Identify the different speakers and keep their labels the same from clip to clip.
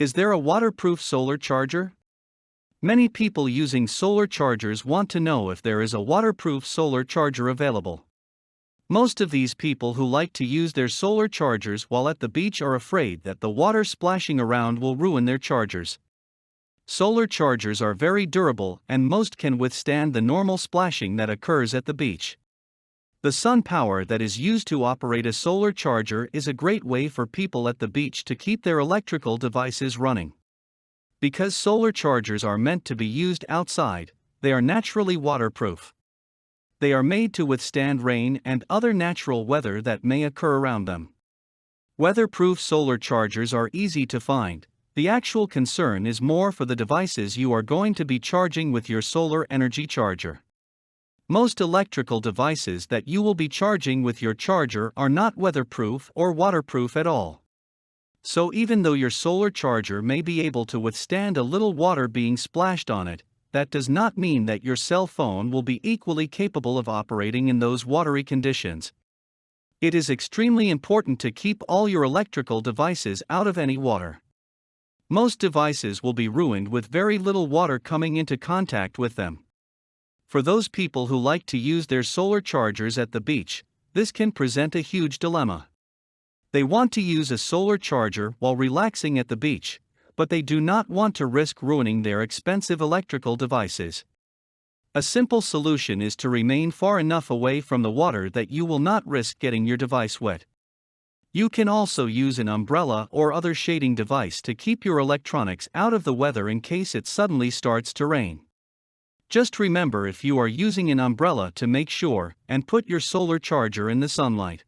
Speaker 1: Is there a waterproof solar charger? Many people using solar chargers want to know if there is a waterproof solar charger available. Most of these people who like to use their solar chargers while at the beach are afraid that the water splashing around will ruin their chargers. Solar chargers are very durable and most can withstand the normal splashing that occurs at the beach. The sun power that is used to operate a solar charger is a great way for people at the beach to keep their electrical devices running. Because solar chargers are meant to be used outside, they are naturally waterproof. They are made to withstand rain and other natural weather that may occur around them. Weatherproof solar chargers are easy to find. The actual concern is more for the devices you are going to be charging with your solar energy charger. Most electrical devices that you will be charging with your charger are not weatherproof or waterproof at all. So even though your solar charger may be able to withstand a little water being splashed on it, that does not mean that your cell phone will be equally capable of operating in those watery conditions. It is extremely important to keep all your electrical devices out of any water. Most devices will be ruined with very little water coming into contact with them. For those people who like to use their solar chargers at the beach, this can present a huge dilemma. They want to use a solar charger while relaxing at the beach, but they do not want to risk ruining their expensive electrical devices. A simple solution is to remain far enough away from the water that you will not risk getting your device wet. You can also use an umbrella or other shading device to keep your electronics out of the weather in case it suddenly starts to rain. Just remember, if you are using an umbrella, to make sure and put your solar charger in the sunlight.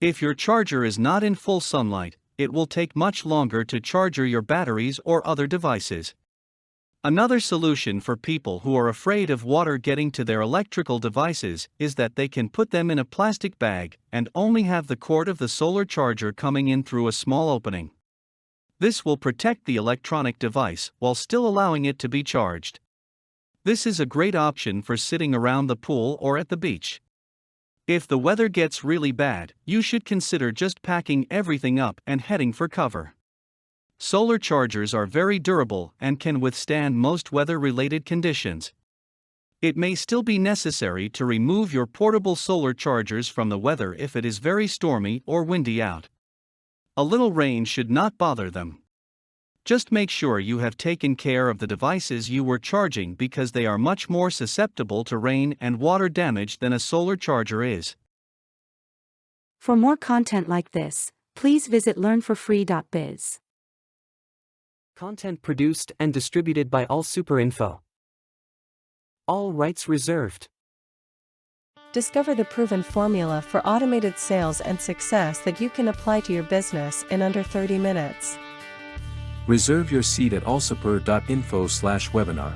Speaker 1: If your charger is not in full sunlight, it will take much longer to charge your batteries or other devices. Another solution for people who are afraid of water getting to their electrical devices is that they can put them in a plastic bag and only have the cord of the solar charger coming in through a small opening. This will protect the electronic device while still allowing it to be charged. This is a great option for sitting around the pool or at the beach. If the weather gets really bad, you should consider just packing everything up and heading for cover. Solar chargers are very durable and can withstand most weather-related conditions. It may still be necessary to remove your portable solar chargers from the weather if it is very stormy or windy out. A little rain should not bother them. Just make sure you have taken care of the devices you were charging, because they are much more susceptible to rain and water damage than a solar charger is.
Speaker 2: For more content like this, please visit learnforfree.biz.
Speaker 3: Content produced and distributed by AllSuperInfo. All rights reserved.
Speaker 4: Discover the proven formula for automated sales and success that you can apply to your business in under 30 minutes.
Speaker 5: Reserve your seat at allsuper.info/webinar.